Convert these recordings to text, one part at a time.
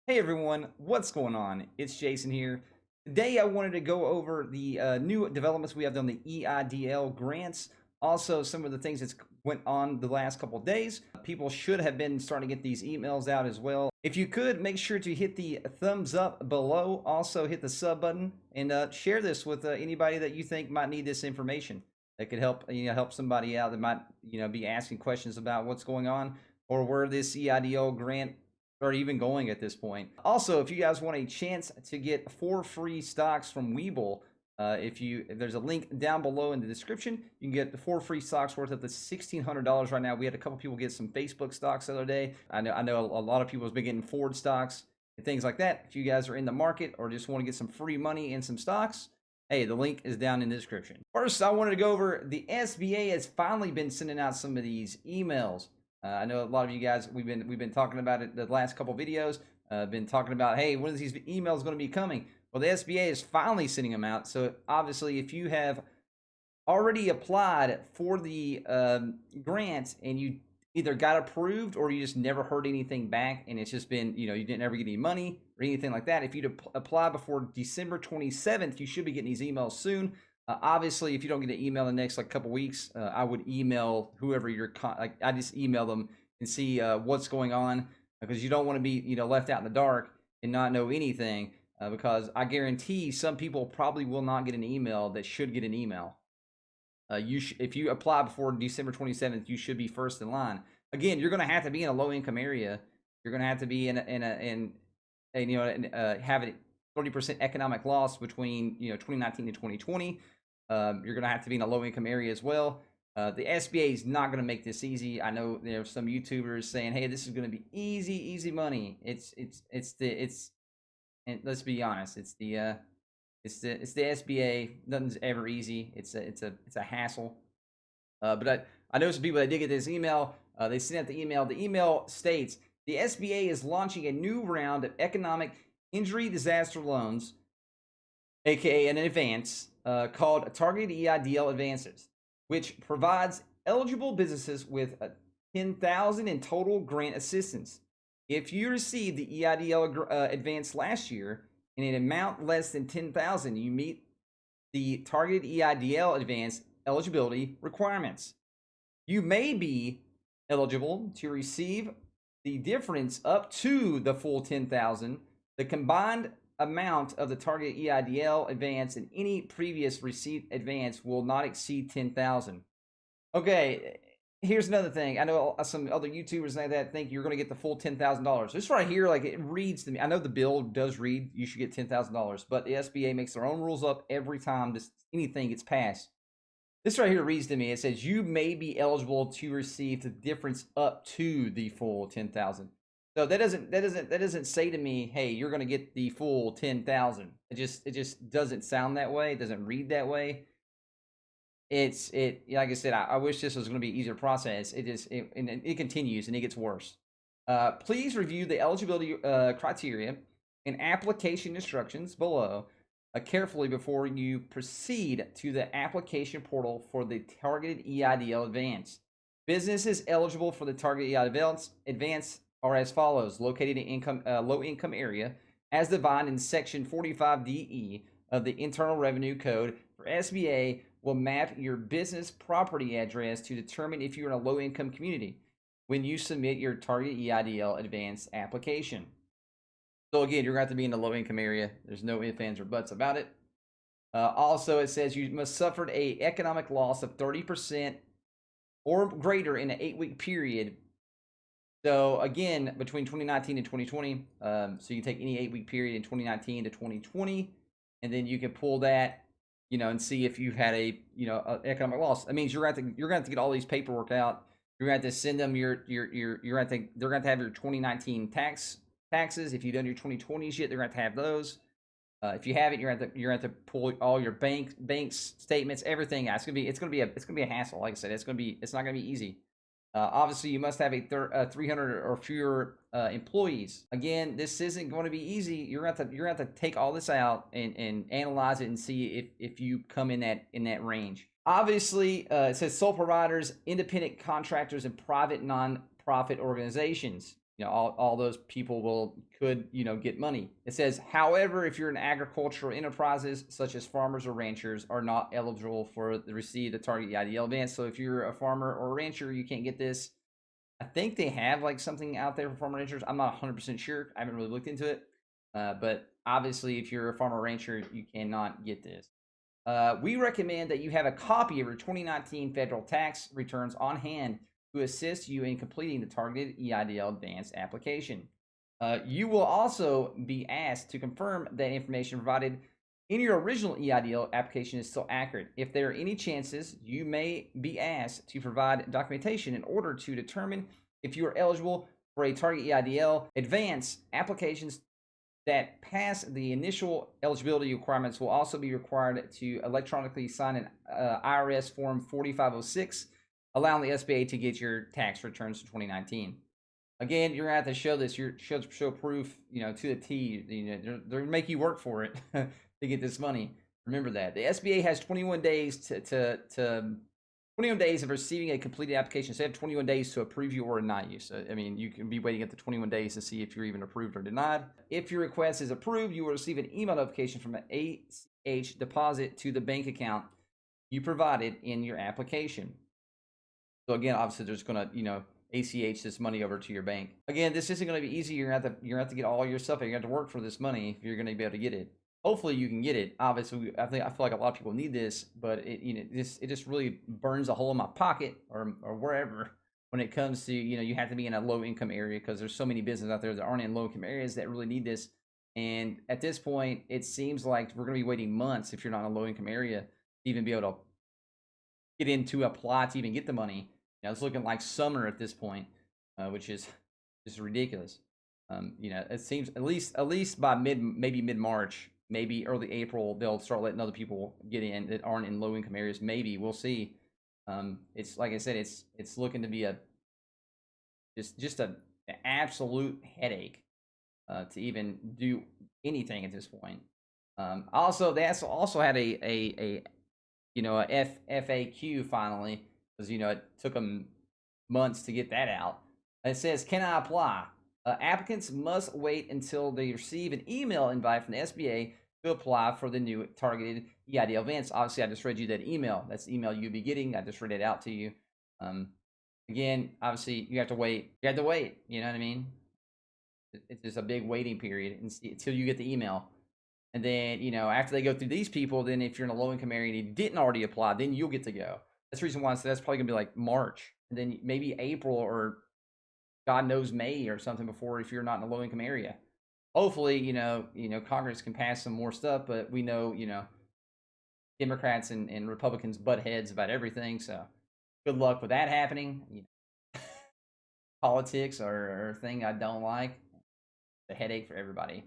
Hey everyone, what's going on? It's Jason here. Today I wanted to go over the new developments we have on the EIDL grants. Also, some of the things that's went on the last couple of days. People should have been starting to get these emails out as well. If you could, make sure to hit the thumbs up below. Also, hit the sub button and share this with anybody that you think might need this information. That could help help somebody out that might be asking questions about what's going on or where this EIDL grant or even going at this point. Also, if you guys want a chance to get 4 free stocks from Webull, if there's a link down below in the description, you can get the 4 free stocks worth up to $1,600 right now. We had a couple people get some Facebook stocks the other day. I know a lot of people have been getting Ford stocks and things like that. If you guys are in the market or just want to get some free money and some stocks, hey, the link is down in the description. First, I wanted to go over the SBA has finally been sending out some of these emails. I know a lot of you guys, we've been talking about it the last couple videos. Been talking about, hey, when is these emails going to be coming? Well, the SBA is finally sending them out. So obviously, if you have already applied for the grant and you either got approved or you just never heard anything back and it's just been, you didn't ever get any money or anything like that. If you'd apply before December 27th, you should be getting these emails soon. Obviously, if you don't get an email in the next couple weeks, I would email whoever I just email them and see what's going on because you don't want to be left out in the dark and not know anything because I guarantee some people probably will not get an email that should get an email. If you apply before December 27th, you should be first in line. Again, you're going to have to be in a low income area. You're going to have to be have a 30% economic loss between 2019 and 2020. You're going to have to be in a low income area as well. The SBA is not going to make this easy. I know there's some YouTubers saying, "Hey, this is going to be easy money." And let's be honest, it's the SBA. Nothing's ever easy. It's a hassle. But I know some people that did get this email. They sent out the email. The email states the SBA is launching a new round of economic injury disaster loans, aka an advance, called Targeted EIDL Advances, which provides eligible businesses with 10,000 in total grant assistance. If you received the EIDL advance last year in an amount less than 10,000, you meet the targeted EIDL advance eligibility requirements. You may be eligible to receive the difference up to the full 10,000. The combined amount of the target EIDL advance and any previous received advance will not exceed 10,000. Okay, here's another thing. I know some other YouTubers like that think you're going to get the full $10,000. This right here, like it reads to me. I know the bill does read you should get $10,000, but the SBA makes their own rules up every time anything gets passed. This right here reads to me. It says you may be eligible to receive the difference up to the full 10,000. So that doesn't say to me, hey, you're going to get the full 10,000. It just doesn't sound that way. It doesn't read that way. Like I said, I wish this was going to be an easier process. It continues and it gets worse. Please review the eligibility criteria and application instructions below carefully before you proceed to the application portal for the targeted EIDL advance. Businesses eligible for the targeted EIDL advance are as follows: located in low income area, as defined in Section 45DE of the Internal Revenue Code. For SBA, will map your business property address to determine if you're in a low income community when you submit your target EIDL advance application. So again, you're going to have to be in a low income area. There's no ifs, ands, or buts about it. Also, it says you must suffer an economic loss of 30% or greater in an 8-week period. So again, between 2019 and 2020, so you take any 8-week period in 2019 to 2020, and then you can pull that, and see if you've had a economic loss. That means you're going to have to get all these paperwork out. You're going to have to send them they're going to have your 2019 taxes. If you've done your 2020s yet, they're going to have those. If you haven't, you're going to have to pull all your banks statements, everything. It's going to be a hassle. Like I said, it's not going to be easy. Obviously, you must have a 300 or fewer employees. Again, this isn't going to be easy. You're going to have to take all this out and analyze it and see if you come in that range. Obviously, it says sole providers, independent contractors, and private non-profit organizations. all those people could get money. It says, however, if you're in agricultural enterprises such as farmers or ranchers are not eligible for the receive the target EIDL advance. So if you're a farmer or a rancher, you can't get this. I think they have like something out there for farmer ranchers. I'm not 100% sure. I haven't really looked into it. But obviously, if you're a farmer rancher, you cannot get this. We recommend that you have a copy of your 2019 federal tax returns on hand to assist you in completing the targeted EIDL advance application. You will also be asked to confirm that information provided in your original EIDL application is still accurate. If there are any chances, you may be asked to provide documentation in order to determine if you are eligible for a target EIDL advance. Applications that pass the initial eligibility requirements will also be required to electronically sign an IRS Form 4506, allowing the SBA to get your tax returns for 2019. Again, you're going to have to show this. You're show proof, to the T. They're going to make you work for it to get this money. Remember that. The SBA has 21 days to 21 days of receiving a completed application. So they have 21 days to approve you or deny you. So, I mean, you can be waiting at the 21 days to see if you're even approved or denied. If your request is approved, you will receive an email notification from an ACH deposit to the bank account you provided in your application. So again, obviously, there's going to, ACH this money over to your bank. Again, this isn't going to be easy. You're going to have to get all your stuff. You're going to have to work for this money if you're going to be able to get it. Hopefully you can get it. Obviously, I feel like a lot of people need this, but it just really burns a hole in my pocket or wherever when it comes to you have to be in a low income area, because there's so many businesses out there that aren't in low income areas that really need this. And at this point, it seems like we're going to be waiting months if you're not in a low income area to even be able to get into apply to even get the money. It's looking like summer at this point, which is just ridiculous. It seems at least by maybe mid March. Maybe early April, they'll start letting other people get in that aren't in low income areas. Maybe we'll see. It's like I said, it's looking to be just an absolute headache to even do anything at this point. Also, they also had a FAQ finally, because it took them months to get that out. It says, "Can I apply?" Applicants must wait until they receive an email invite from the SBA to apply for the new targeted EIDL advance. Obviously, I just read you that email. That's the email you'll be getting. I just read it out to you. Again, obviously, you have to wait. You have to wait. You know what I mean? It's just a big waiting period until you get the email. And then, after they go through these people, then if you're in a low-income area and you didn't already apply, then you'll get to go. That's the reason why I said that's probably going to be like March. And then maybe April or God knows May or something before, if you're not in a low income area. Hopefully, Congress can pass some more stuff, but we know, Democrats and Republicans butt heads about everything. So good luck with that happening. Politics are a thing I don't like. It's a headache for everybody.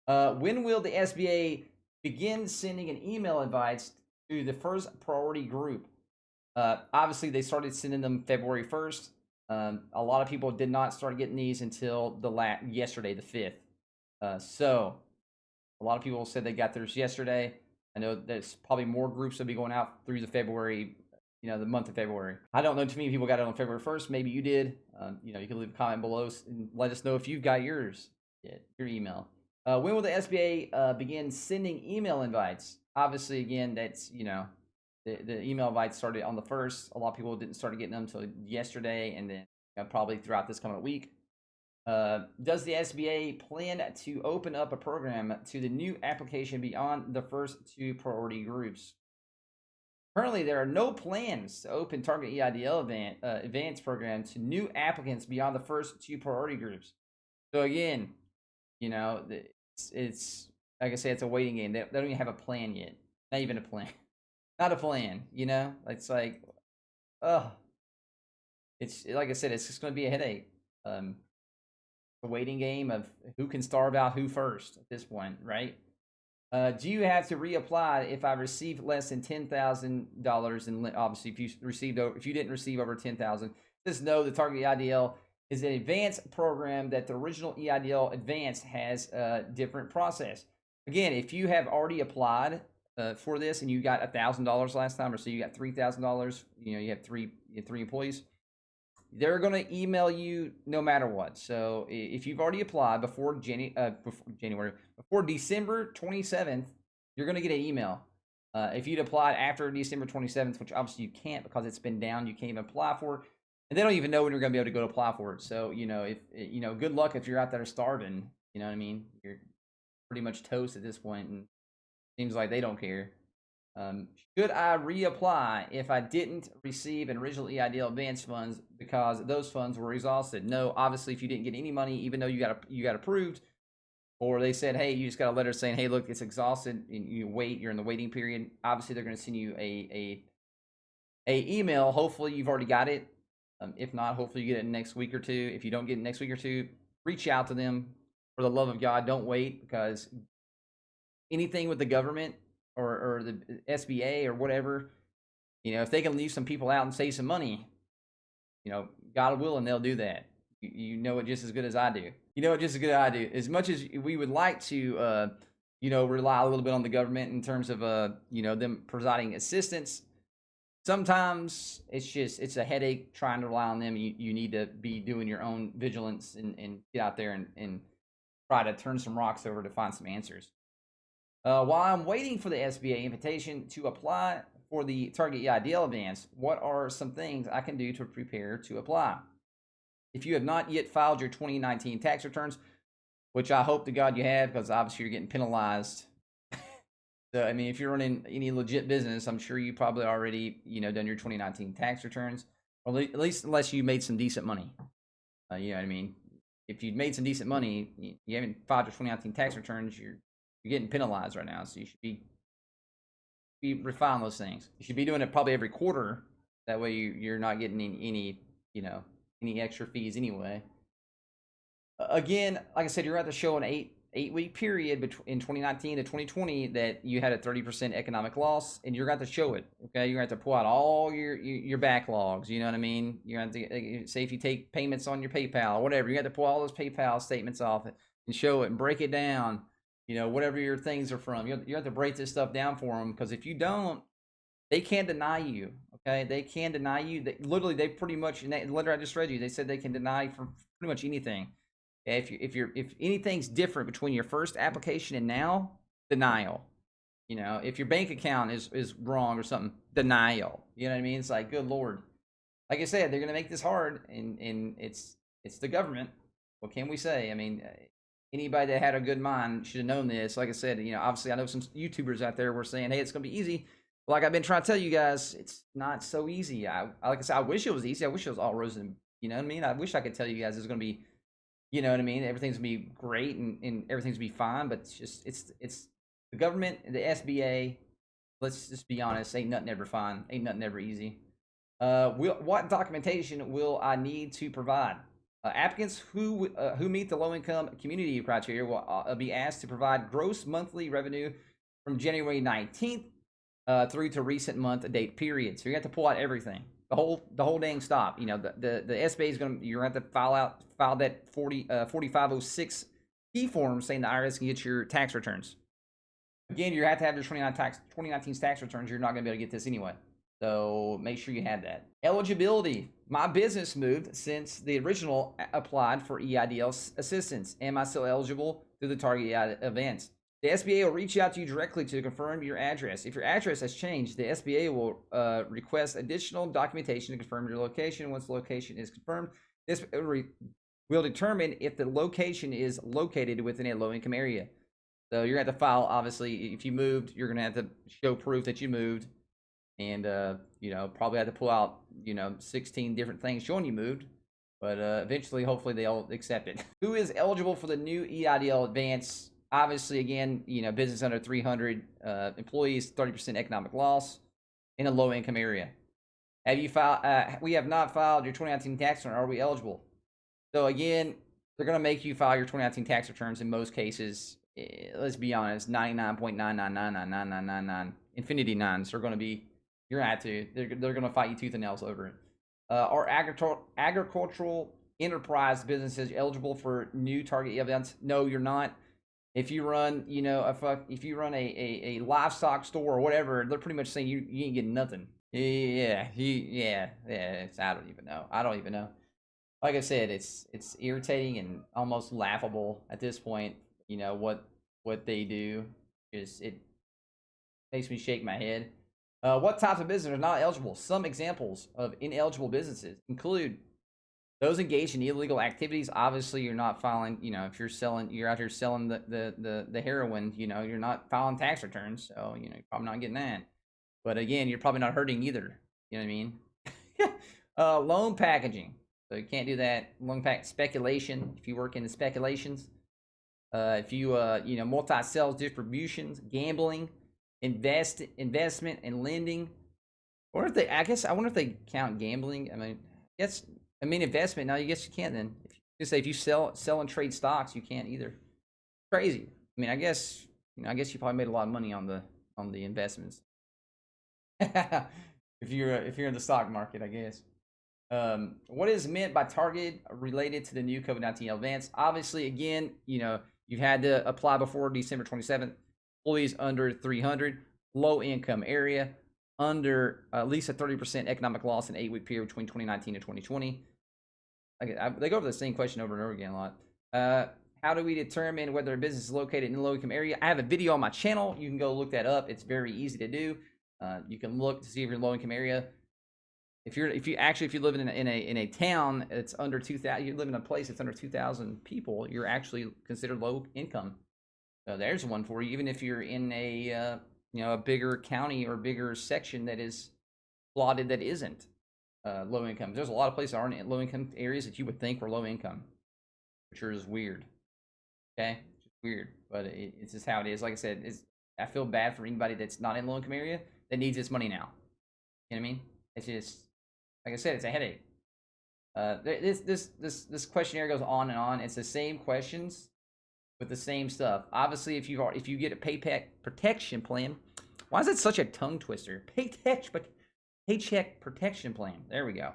When will the SBA begin sending an email invites to the first priority group? Obviously, they started sending them February 1st. A lot of people did not start getting these until yesterday, the 5th. So a lot of people said they got theirs yesterday. I know there's probably more groups that'll be going out through the month of February. I don't know too many people got it on February 1st. Maybe you did. You can leave a comment below and let us know if you've got yours, your email. When will the SBA begin sending email invites? Obviously, again, that's, the email invites started on the 1st. A lot of people didn't start getting them until yesterday, and then probably throughout this coming week. Does the SBA plan to open up a program to the new application beyond the first two priority groups? Currently, there are no plans to open Target EIDL advance program to new applicants beyond the first two priority groups. So again, it's like I say, it's a waiting game. They don't even have a plan yet. Not even a plan. Not a plan, It's like, it's like I said, it's just going to be a headache. A waiting game of who can starve out who first at this point, right? Do you have to reapply if I received less than $10,000? And obviously, if you didn't receive over $10,000, just know the Target EIDL is an advanced program that the original EIDL advanced has a different process. Again, if you have already applied for this and you got $1,000 last time, or so you got $3,000, you have three employees, they're going to email you no matter what. So if you've already applied before before December 27th, you're going to get an email. If you'd applied after December 27th, which obviously you can't because it's been down, you can't even apply for it. And they don't even know when you're going to be able to go to apply for it. So, if good luck if you're out there starving, you know what I mean? You're pretty much toast at this point, and seems like they don't care. Should I reapply if I didn't receive an original EIDL advance funds because those funds were exhausted? No, obviously, if you didn't get any money, even though you got approved, or they said, hey, you just got a letter saying, hey, look, it's exhausted, and you're in the waiting period. Obviously, they're going to send you a email. Hopefully, you've already got it. If not, hopefully you get it next week or two. If you don't get it next week or two, reach out to them. For the love of God, don't wait, because anything with the government or the SBA or whatever, if they can leave some people out and save some money, God willing, they'll do that. You know it just as good as I do. You know it just as good as I do. As much as we would like to, rely a little bit on the government in terms of, them providing assistance, sometimes it's a headache trying to rely on them. You need to be doing your own vigilance and get out there and try to turn some rocks over to find some answers. While I'm waiting for the SBA invitation to apply for the Target EIDL advance, what are some things I can do to prepare to apply? If you have not yet filed your 2019 tax returns, which I hope to God you have, because obviously you're getting penalized. So, I mean, if you're running any legit business, I'm sure you probably already, done your 2019 tax returns, or at least unless you made some decent money. You know what I mean? If you've made some decent money, you haven't filed your 2019 tax returns, you're getting penalized right now. So you should be refining those things. You should be doing it probably every quarter. That way you're not getting any extra fees anyway. Again, like I said, you're at the show an eight-week period in 2019 to 2020 that you had a 30% economic loss, and you're going to show it. Okay, you're going to have to pull out all your backlogs. You know what I mean? You're going to have to say if you take payments on your PayPal or whatever, you have to pull all those PayPal statements off and show it and break it down. Whatever your things are from, you have to break this stuff down for them, because if you don't, they can't deny you. Okay, they can deny you. They pretty much, in that letter I just read you, they said they can deny for pretty much anything. Okay? If anything's different between your first application and now, denial. If your bank account is wrong or something, denial. You know what I mean? It's like, good Lord. Like I said, they're gonna make this hard, and it's the government. What can we say? I mean, anybody that had a good mind should have known this. Like I said, obviously I know some YouTubers out there were saying, hey, it's going to be easy. Like I've been trying to tell you guys, it's not so easy. Like I said, I wish it was easy. I wish it was all roses and, you know what I mean? I wish I could tell you guys it's going to be, you know what I mean? Everything's going to be great and everything's going to be fine, but it's the government, the SBA, let's just be honest, ain't nothing ever fine. Ain't nothing ever easy. What documentation will I need to provide? Applicants who meet the low-income community criteria will be asked to provide gross monthly revenue from January 19th through to recent month date period. So you have to pull out everything, the whole dang stop. The SBA is you're going to have to file that 4506 P form saying the IRS can get your tax returns. Again, you have to have your 2019 tax returns. You're not going to be able to get this anyway. So make sure you have that. Eligibility. My business moved since the original applied for EIDL assistance. Am I still eligible through the Target EIDL events? The SBA will reach out to you directly to confirm your address. If your address has changed, the SBA will request additional documentation to confirm your location. Once the location is confirmed, this will determine if the location is located within a low-income area. So you're going to have to file, obviously, if you moved, you're going to have to show proof that you moved. And, probably had to pull out, 16 different things showing you moved. But eventually, hopefully, they'll accept it. Who is eligible for the new EIDL advance? Obviously, again, business under 300 employees, 30% economic loss in a low-income area. Have you filed? We have not filed your 2019 tax return. Are we eligible? So, again, they're going to make you file your 2019 tax returns in most cases. Let's be honest, 99.9999999 infinity nines are going to be. You're going to have to. They're going to fight you tooth and nails over it. Are agricultural enterprise businesses eligible for new Target events? No, you're not. If you run, if you run a livestock store or whatever, they're pretty much saying you ain't getting nothing. Yeah. I don't even know. like I said, it's irritating and almost laughable at this point. You know what they do is it makes me shake my head. What types of businesses are not eligible? Some examples of ineligible businesses include those engaged in illegal activities. Obviously, you're not filing. You know, if you're out here selling the heroin. You know, you're not filing tax returns, so you know you're probably not getting that. But again, you're probably not hurting either. You know what I mean? Loan packaging. So you can't do that. Loan pack speculation. If you work in the speculations, if you you know, multi-sales distributions, gambling, investment and lending. I wonder if they count gambling. I mean investment. Now, I guess you can then. If you say if you sell and trade stocks, you can't either. Crazy. I mean, I guess you probably made a lot of money on the investments. if you're in the stock market, I guess. What is meant by target related to the new COVID-19 advance? Obviously, again, you know, you had to apply before December 27th. Employees under 300, low income area, under at least a 30% economic loss in an 8-week period between 2019 and 2020. They go over the same question over and over again a lot. How do we determine whether a business is located in a low income area? I have a video on my channel. You can go look that up. It's very easy to do. You can look to see if you're in a low income area. If you live in a town that's under 2,000, you live in a place that's under 2,000 people, you're actually considered low income. So there's one for you. Even if you're in a you know, a bigger county or bigger section that is plotted that isn't low income. There's a lot of places that aren't in low income areas that you would think were low income, which is weird. Okay, it's just weird, but it's just how it is. Like I said, I feel bad for anybody that's not in low income area that needs this money now. You know what I mean? It's just, like I said, it's a headache. This questionnaire goes on and on. It's the same questions with the same stuff. Obviously, if you get a paycheck protection plan, why is it such a tongue twister? Paycheck protection plan. There we go.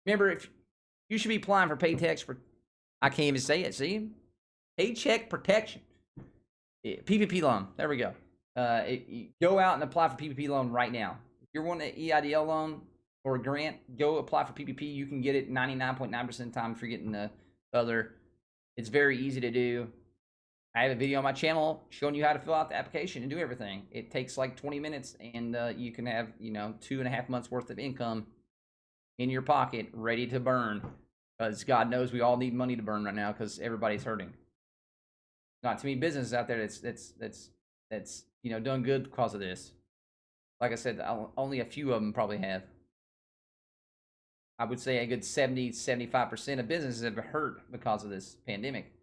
Remember, if you should be applying for I can't even say it. See, paycheck protection, PPP loan. There we go. You go out and apply for PPP loan right now. If you're wanting an EIDL loan or a grant, go apply for PPP. You can get it 99.9% of the time if you're getting the other. It's very easy to do. I have a video on my channel showing you how to fill out the application and do everything. It takes like 20 minutes, and you can have, you know, 2.5 months worth of income in your pocket ready to burn. Because God knows we all need money to burn right now because everybody's hurting. Not too many businesses out there that's you know, doing good because of this. Like I said, only a few of them probably have. I would say a good 70-75% of businesses have hurt because of this pandemic.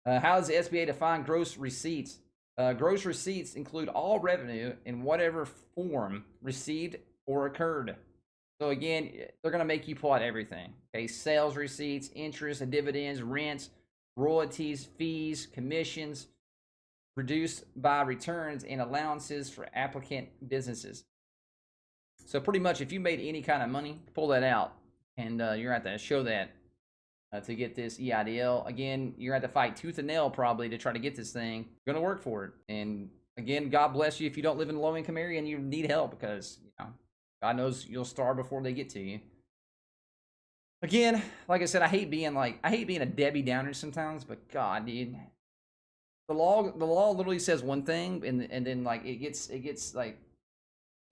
How does the SBA define gross receipts? Gross receipts include all revenue in whatever form received or occurred. So again, they're going to make you pull out everything. Okay, sales receipts, interest and dividends, rents, royalties, fees, commissions, reduced by returns and allowances for applicant businesses. So pretty much, if you made any kind of money, pull that out, and you're going to have to show that to get this EIDL. Again, you're going to have to fight tooth and nail probably to try to get this thing. You're going to work for it. And again, God bless you if you don't live in a low-income area and you need help, because you know, God knows you'll starve before they get to you. Again, like I said, I hate being a Debbie Downer sometimes, but God, dude, the law literally says one thing, and then like it gets like,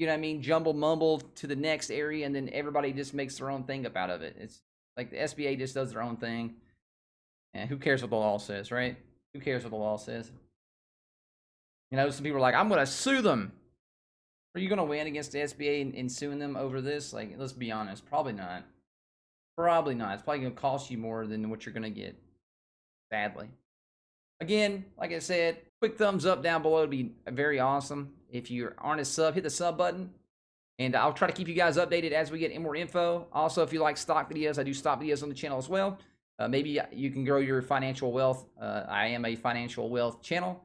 you know what I mean, jumble mumble to the next area, and then everybody just makes their own thing up out of it. It's like the SBA just does their own thing. And who cares what the law says, right? Who cares what the law says? You know, some people are like, I'm going to sue them. Are you going to win against the SBA in suing them over this? Like, let's be honest. Probably not. Probably not. It's probably going to cost you more than what you're going to get. Sadly. Again, like I said, quick thumbs up down below would be very awesome. If you aren't a sub, hit the sub button. And I'll try to keep you guys updated as we get more info. Also, if you like stock videos, I do stock videos on the channel as well. Maybe you can grow your financial wealth. I am a financial wealth channel.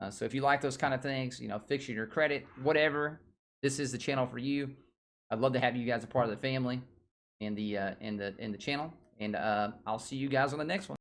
So if you like those kind of things, you know, fixing your credit, whatever, this is the channel for you. I'd love to have you guys a part of the family and the channel. And I'll see you guys on the next one.